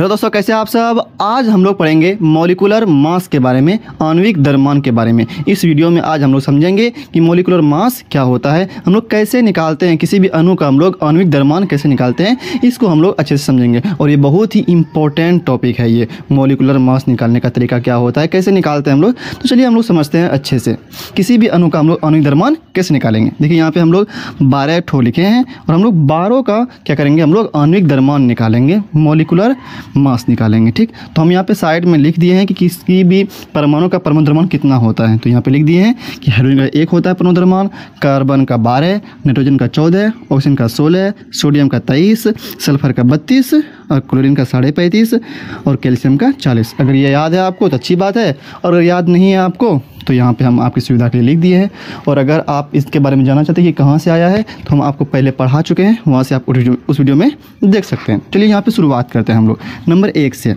Hello दोस्तों, कैसे आप सब। आज हम लोग पढ़ेंगे मॉलिक्यूलर मास के बारे में, आणविक द्रव्यमान के बारे में। इस वीडियो में आज हम लोग समझेंगे कि मॉलिक्यूलर मास क्या होता है, हम लोग कैसे निकालते हैं किसी भी अणु का, हम लोग आणविक द्रव्यमान कैसे निकालते हैं, इसको हम लोग अच्छे से समझेंगे। और ये बहुत ही इंपॉर्टेंट टॉपिक है, ये मॉलिक्यूलर मास निकालने का तरीका क्या होता है, कैसे निकालते हैं हम लोग। तो चलिए हम लोग समझते हैं अच्छे से किसी भी अणु का हम लोग आणविक द्रव्यमान कैसे निकालेंगे। देखिए यहाँ पे हम लोग 12 ठो लिखे हैं और हम लोग 12 का क्या करेंगे, हम लोग आणविक द्रव्यमान निकालेंगे, मॉलिक्यूलर मास निकालेंगे। ठीक, तो हम यहाँ पे साइड में लिख दिए हैं कि किसी भी परमाणु का परमाणु द्रव्यमान कितना होता है। तो यहाँ पे लिख दिए हैं कि हाइड्रोजन का 1 होता है परमाणु द्रव्यमान, कार्बन का 12, नाइट्रोजन का 14, ऑक्सीजन का 16, सोडियम का 23, सल्फर का 32 और क्लोरीन का 35.5 और कैल्शियम का 40। अगर ये याद है आपको तो अच्छी बात है, और अगर याद नहीं है आपको तो यहाँ पे हम आपकी सुविधा के लिए लिख दिए हैं। और अगर आप इसके बारे में जानना चाहते हैं कि कहाँ से आया है तो हम आपको पहले पढ़ा चुके हैं, वहाँ से आप उस वीडियो में देख सकते हैं। चलिए यहाँ पे शुरुआत करते हैं हम लोग नंबर 1 से।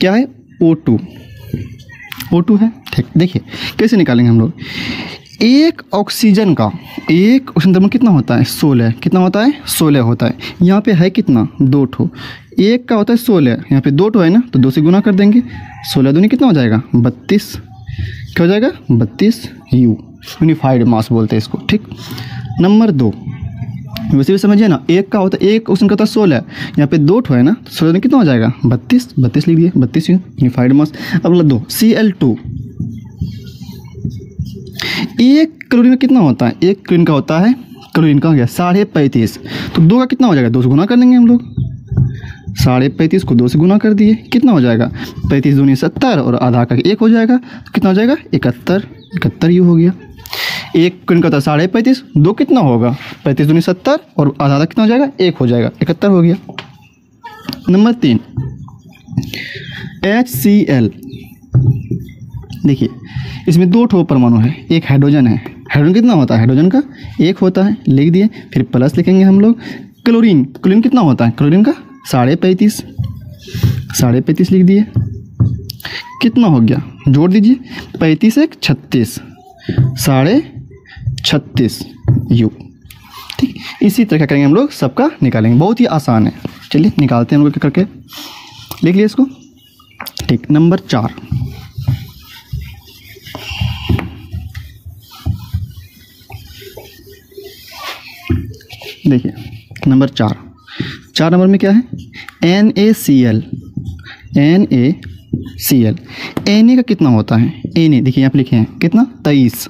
क्या है, O2 है। ठीक, देखिए कैसे निकालेंगे हम लोग। एक ऑक्सीजन द्रव्यमान कितना होता है, 16। कितना होता है, 16 होता है। यहाँ पे है कितना, 2 ठो। एक का होता है 16, यहाँ पे 2 ठो है ना, तो 2 से गुना कर देंगे। 16 दूनी कितना हो जाएगा, 32। क्या हो जाएगा, 32 U, यूनिफाइड मास बोलते हैं इसको। ठीक, नंबर 2 वैसे भी समझिए ना, एक का होता है, एक ऑक्सीजन का होता है 16, यहाँ पे 2 ठो है ना, तो 16 में कितना हो जाएगा, 32 लिख दिए, 32 यूनिफाइड मास। अब अगला 2 Cl2। एक क्लोरीन का कितना होता है, एक क्लोरीन का होता है, क्लोरीन का हो गया 35.5, तो 2 का कितना हो जाएगा, 2 से गुना कर देंगे हम लोग। 35.5 को 2 से गुना कर दिए, कितना हो जाएगा, 35 दूनी 70 और आधा का 1 हो जाएगा, तो कितना हो जाएगा, 71 यू हो गया। एक क्लोरीन का होता है 35.5, 2 कितना होगा, 35 दूनी 70 और आधा कितना हो जाएगा, 1 हो जाएगा, 71 हो गया। Number 3 HCl। देखिए इसमें 2 ठो परमाणु है, एक हाइड्रोजन है। हाइड्रोजन कितना होता है, हाइड्रोजन का 1 होता है, लिख दिए। फिर प्लस लिखेंगे हम लोग। क्लोरीन कितना होता है, क्लोरीन का 35.5 लिख दिए। कितना हो गया, जोड़ दीजिए, 35 एक 36, 36.5 U। ठीक, इसी तरह करेंगे हम लोग, सबका निकालेंगे, बहुत ही आसान है। चलिए निकालते हैं हम लोग करके, लिख लिए इसको। ठीक, नंबर 4। देखिए नंबर 4 नंबर में क्या है, NaCl। Na का कितना होता है, Na देखिए यहाँ पे लिखे हैं कितना, 23।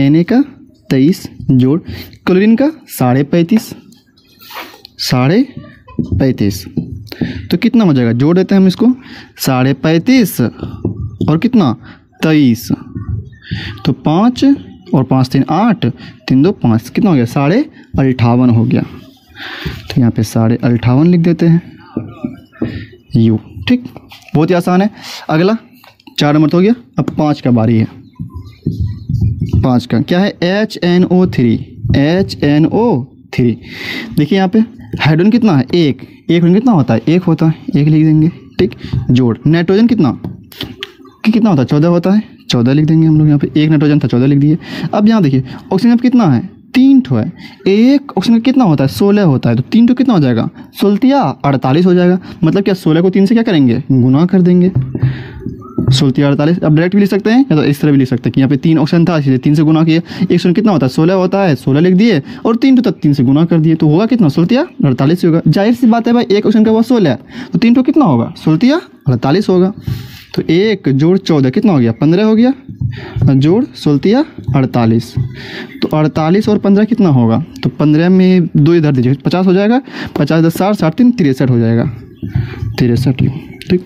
Na का 23 जोड़ क्लोरीन का 35.5, तो कितना हो जाएगा, जोड़ देते हैं हम इसको, 35.5 और कितना 23, तो 5 और 5 3 8, 3 2 5, कितना हो गया, 58.5 हो गया। तो यहाँ पे 58.5 लिख देते हैं U। ठीक, बहुत ही आसान है। अगला 4 नंबर तो हो गया। अब 5 का बारी है। 5 का क्या है, HNO3। देखिए यहाँ पे हाइड्रोजन कितना है, एक हाइड्रोजन कितना होता है, 1 होता है, 1 लिख देंगे। ठीक, जोड़ नाइट्रोजन कितना होता है, 14 होता है, 14 लिख देंगे हम लोग। यहाँ पे 1 नाइट्रोजन था, 14 लिख दिए। अब यहाँ देखिए ऑक्सीजन कितना है, 3 ठो है। एक ऑक्सीजन कितना होता है, 16 होता है, तो 3 ठो कितना हो जाएगा, 16 48 हो जाएगा। मतलब क्या, 16 को 3 से क्या करेंगे, गुना कर देंगे, 16 48। अब डायरेक्ट भी लिख सकते हैं या तो इस तरह भी लिख सकते हैं कि यहाँ पे 3 ऑक्सीजन था, इसलिए 3 से गुना किए। एक ऑक्सीजन कितना होता है, 16 होता है, 16 लिख दिए और 3 ठो तक 3 से गुना कर दिए, तो होगा कितना, 16 48 होगा। जाहिर सी बात है भाई, एक ऑक्सीजन का हुआ 16, तो 3 ठो कितना होगा, 16 48 होगा। तो 1 जोड़ 14 कितना हो गया, 15 हो गया, जोड़ 16 48, तो 48 और 15 कितना होगा, तो 15 में 2 इधर दीजिए, 50 हो जाएगा। 50 10 60 60 3 63 हो जाएगा, 63। ठीक,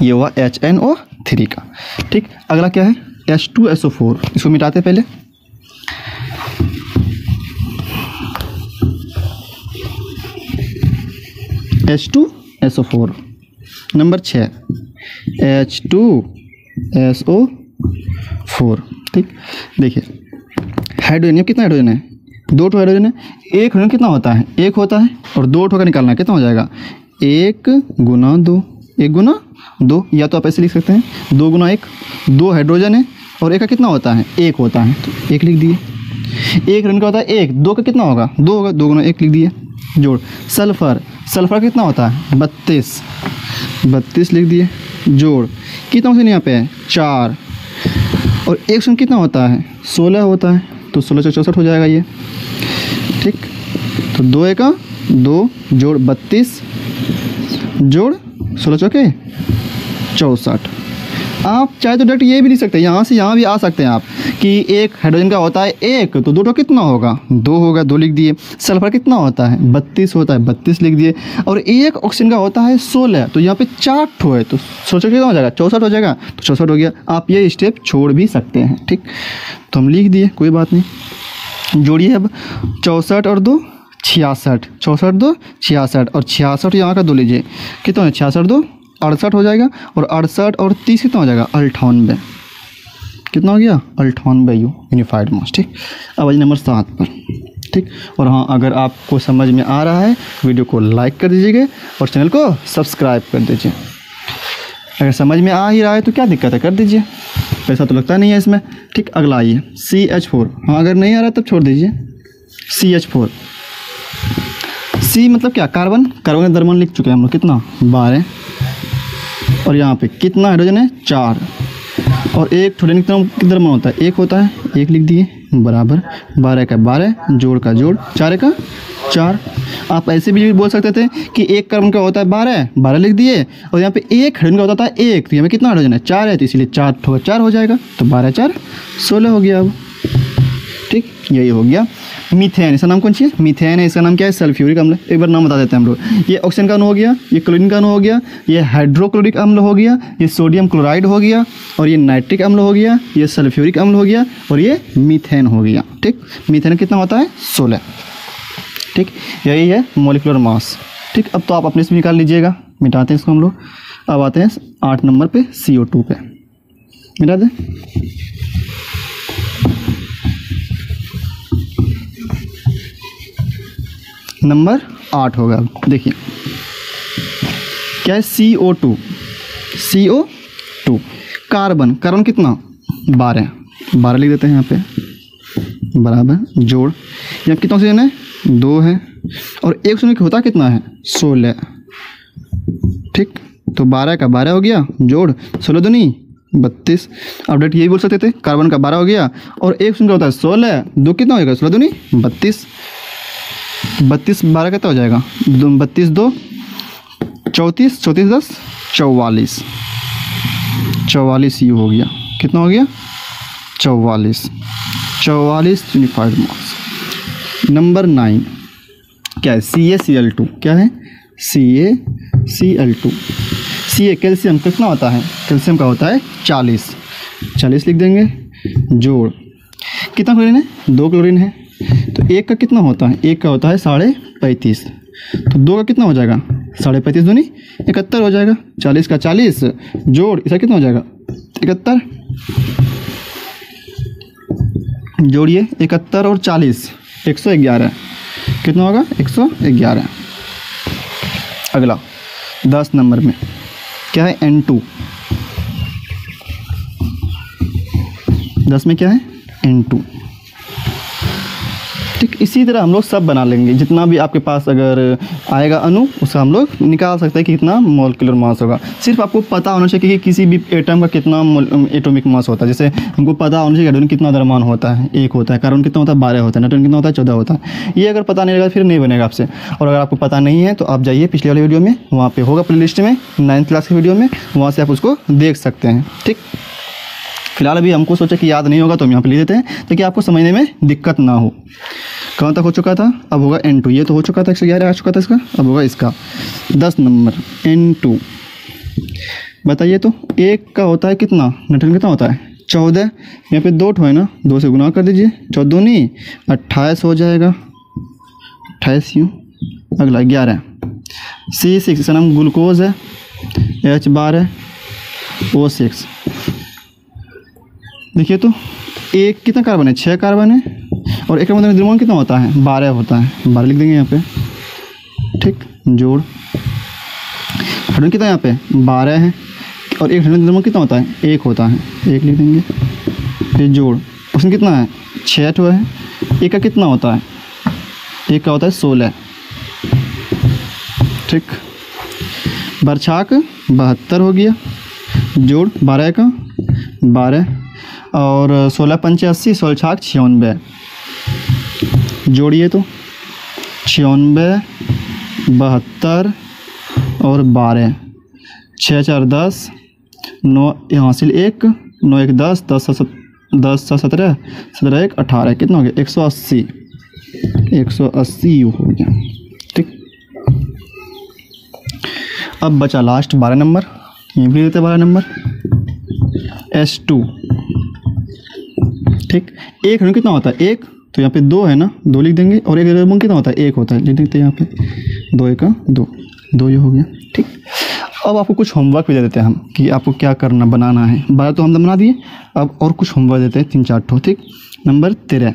ये हुआ HNO3 का। ठीक, अगला क्या है, H2SO4। इसको मिटाते पहले। H2SO4 number 6 H2SO4। ठीक, देखिए हाइड्रोजन कितना हाइड्रोजन है, 2 ठो हाइड्रोजन है। एक हाइड्रोजन कितना होता है, 1 होता है, और 2 ठो का निकालना है, कितना हो जाएगा, 1 गुना 2, 1 गुना 2, या तो आप ऐसे लिख सकते हैं 2 गुना 1। 2 हाइड्रोजन है और 1 का कितना होता है, 1 होता है, तो 1 लिख दिए। एक हाइड्रोजन का होता है एक, दो का कितना होगा, दो होगा, दो गुना एक लिख दिए, जोड़। सल्फर, सल्फर कितना होता है 32, 32 लिख दिए, जोड़। कितना ऑक्सीजन यहाँ पे है 4, और एक ऑक्सीजन कितना होता है 16 होता है, तो 16 से 64 हो जाएगा ये, ठीक। तो 2 एका 2 जोड़ 32 जोड़ 16 चौके 64। आप चाहे तो डायरेक्ट ये भी लिख सकते हैं, यहाँ से यहाँ भी आ सकते हैं आप कि एक हाइड्रोजन का होता है एक, तो दो कितना होगा 2 होगा, 2 लिख दिए। सल्फर कितना होता है 32 होता है, 32 लिख दिए। और एक ऑक्सीजन का होता है 16, तो यहाँ पे 4 ठो है, तो 16 कितना हो जाएगा 64 हो जाएगा, तो 64 हो गया। आप ये स्टेप छोड़ भी सकते हैं, ठीक। तो हम लिख दिए, कोई बात नहीं। जोड़िए अब 64 और 2 66, 64 2 66, और 66 यहाँ का 2 लीजिए, कितना है 66 2 68 हो जाएगा, और 68 और 30 कितना हो जाएगा 98, कितना हो गया 98 यूनिफाइड मास, ठीक। अब आज नंबर 7 पर, ठीक। और हाँ, अगर आपको समझ में आ रहा है वीडियो को लाइक कर दीजिएगा और चैनल को सब्सक्राइब कर दीजिए। अगर समझ में आ ही रहा है तो क्या दिक्कत है, कर दीजिए, पैसा तो लगता नहीं है इसमें, ठीक। अगला आइए CH4, हाँ अगर नहीं आ रहा तब छोड़ दीजिए। CH4, C मतलब क्या, कार्बन, कार्बन का द्रव्यमान लिख चुके हैं हम लोग, कितना 12, और यहाँ पे कितना हाइड्रोजन है 4, और एक थोड़े कितना द्रव्यमान होता है 1 होता है, 1 लिख दिए, बराबर 12 का 12 जोड़ का जोड़ 4 का 4। आप ऐसे भी बोल सकते थे कि एक कार्बन का होता है 12, 12 लिख दिए, और यहाँ पे एक हाइड्रोजन का होता है 1, तो यहाँ पे कितना हाइड्रोजन है 4 है, तो इसीलिए 4 ठोका 4 हो जाएगा, तो 12 4 16 हो गया अब, ठीक। यही हो गया मीथेन। इसका नाम कौन सी है, मीथेन है। इसका नाम क्या है, सल्फ्यूरिक अम्ल। एक बार नाम बता देते हैं हम लोग। ये ऑक्सीजन का अणु हो गया, ये क्लोरीन का अणु हो गया, ये हाइड्रोक्लोरिक अम्ल हो गया, ये सोडियम क्लोराइड हो गया, और ये नाइट्रिक अम्ल हो गया, ये सल्फ्यूरिक अम्ल हो गया, और ये मीथेन हो गया, ठीक। मीथेन कितना होता है 16, ठीक। यही है मॉलिक्यूलर मास, ठीक। अब तो आप अपने से निकाल लीजिएगा, मिटाते हैं इसको हम लोग। अब आते हैं 8 नंबर पे CO2 पे, मिटा दें। नंबर 8 होगा। देखिए क्या है CO2, CO2 कार्बन, कार्बन कितना 12, 12 लिख देते हैं यहाँ पे, बराबर जोड़। यहाँ कितना ऑक्सीजन है 2 है, और एक ऑक्सीजन होता कितना है 16, ठीक। तो 12 का 12 हो गया, जोड़ 16 दूनी 32। अब डायरेक्ट यही बोल सकते थे, कार्बन का 12 हो गया, और एक ऑक्सीजन का होता है 16, 2 कितना होगा 16 दूनी 32, 32 12 कितना हो जाएगा 32 2 34, 34 10 44, 44 यू हो गया, कितना हो गया 44 यूनिफाइड मास। नंबर 9 क्या है, CaCl2, क्या है CaCl2। Ca कैल्शियम कितना होता है, कैल्शियम का होता है 40 लिख देंगे, जोड़। कितना क्लोरीन है 2 क्लोरीन है, तो एक का कितना होता है, एक का होता है 35.5, तो 2 का कितना हो जाएगा 35.5 दूनी 71 हो जाएगा, 40 का 40 जोड़, इसका कितना हो जाएगा 71, जोड़िए 71 और 40 111, कितना होगा 111। अगला 10 नंबर में क्या है N2, 10 में क्या है N2, ठीक। इसी तरह हम लोग सब बना लेंगे, जितना भी आपके पास अगर आएगा अणु उसका हम लोग निकाल सकते हैं कि कितना मॉलिक्यूलर मास होगा। सिर्फ आपको पता होना चाहिए कि किसी भी एटम का कितना एटॉमिक मास होता है। जैसे हमको पता होना चाहिए हाइड्रोजन कितना द्रव्यमान होता है 1 होता है, कार्बन कितना होता है 12 होता है, नाइट्रोजन कितना होता है 14 होता है। ये अगर पता नहीं रहेगा फिर नहीं बनेगा आपसे। और अगर आपको पता नहीं है तो आप जाइए पिछले वाले वीडियो में, वहाँ पर होगा प्ले लिस्ट में 9th क्लास के वीडियो में, वहाँ से आप उसको देख सकते हैं, ठीक। फिलहाल अभी हमको सोचा कि याद नहीं होगा तो हम यहाँ पे लिख देते हैं ताकि आपको समझने में दिक्कत ना हो। कहाँ तक हो चुका था, अब होगा N2, ये तो हो चुका था 111 आ चुका था इसका, अब होगा इसका 10 नंबर N2। बताइए तो एक का होता है कितना, नाइट्रोजन कितना होता है 14, यहाँ पे 2 है ना, 2 से गुना कर दीजिए, 14 नहीं 28 हो जाएगा, 28 यूँ। अगला 11 C6, इसका नाम ग्लूकोज है, H12 O6। देखिए तो एक कितना कार्बन है 6 कार्बन है, और एक मतलब द्रव्यमान कितना होता है 12 होता है, 12 लिख देंगे यहाँ पे, ठीक। जोड़ हाइड्रोजन कितना यहाँ पे 12 है, और एक हाइड्रोजन द्रव्यमान कितना होता है 1 होता है, 1 लिख देंगे, फिर जोड़। उसमें कितना है 6 है, एक का कितना होता है, एक का होता है 16, ठीक। बरछाक 72 हो गया, जोड़ 12 का 12 और 16 पंचे 80, 16 छाक 96, जोड़िए तो 96 72 और 12, 6 4 10, 9 यहाँ से 1, 9 1 10, 10 17 17 1 18, कितना हो गया 180, 180 यू हो गया, ठीक। अब बचा लास्ट 12 नंबर, ये भी देते 12 नंबर S2, ठीक। एक ऋण कितना होता है, एक तो यहाँ पे 2 है ना, 2 लिख देंगे, और एक ऋण कितना होता है, 1 होता है, लिख देते हैं यहाँ पे 2 1 2 ये हो गया, ठीक। अब आपको कुछ होमवर्क भी दे देते हैं हम कि आपको क्या करना बनाना है। 12 तो हम बना दिए, अब और कुछ होमवर्क देते हैं 3-4 ठो, ठीक। नंबर 13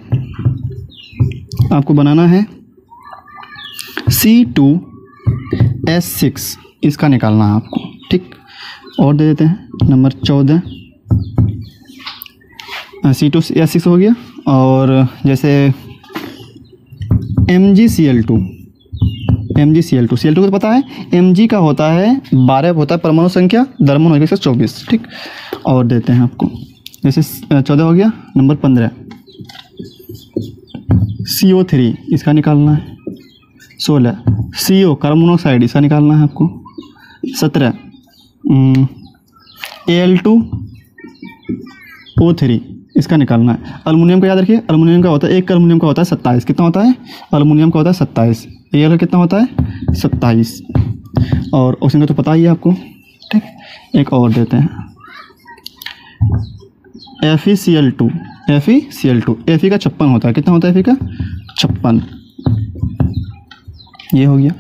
आपको बनाना है C2S6, इसका निकालना है आपको, ठीक। और दे देते हैं नंबर 14 C2S6 हो गया। और जैसे MgCl2 को तो पता है, Mg का होता है 12 होता है परमाणु संख्या, द्रव्यमान हो गया 24, ठीक। और देते हैं आपको जैसे 14 हो गया। नंबर 15 CO3, इसका निकालना है। 16 CO कार्बन मोनोऑक्साइड, इसका निकालना है आपको। 17 Al2O3, इसका निकालना है। अल्युमिनियम का याद रखिए, अल्युमिनियम का होता है, एक अल्युमिनियम का होता है 27, कितना होता है अल्युमिनियम का होता है 27, ये का कितना होता है 27। और ऑक्सीजन का तो पता ही है आपको, ठीक। एक और देते हैं FeCl2, Fe का 56 होता है, कितना होता है Fe का 56, ये हो गया।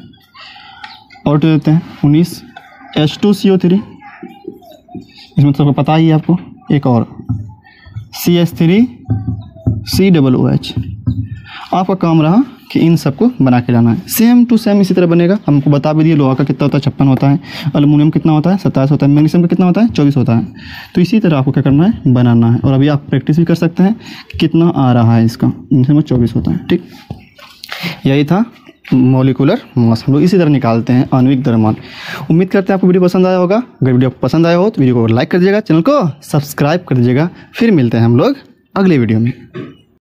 और तो देते हैं 19 H2CO3, इसमें तो सबको पता ही है आपको। एक और CH3COOH, आपका काम रहा कि इन सबको बना के लाना है। सेम टू सेम इसी तरह बनेगा, हमको बता भी दिए। लोहा का कितना होता है 56 होता है, अल्युमिनियम कितना होता है 27 होता है, मैग्नीशियम का कितना होता है 24 होता है। तो इसी तरह आपको क्या करना है, बनाना है। और अभी आप प्रैक्टिस भी कर सकते हैं कि कितना आ रहा है इसका, इनसे 24 होता है, ठीक। यही था मॉलिक्यूलर मास, हम लोग इसी तरह निकालते हैं आणविक द्रव्यमान। उम्मीद करते हैं आपको वीडियो पसंद आया होगा। अगर वीडियो पसंद आया हो तो वीडियो को लाइक कर दीजिएगा, चैनल को सब्सक्राइब कर दीजिएगा। फिर मिलते हैं हम लोग अगले वीडियो में।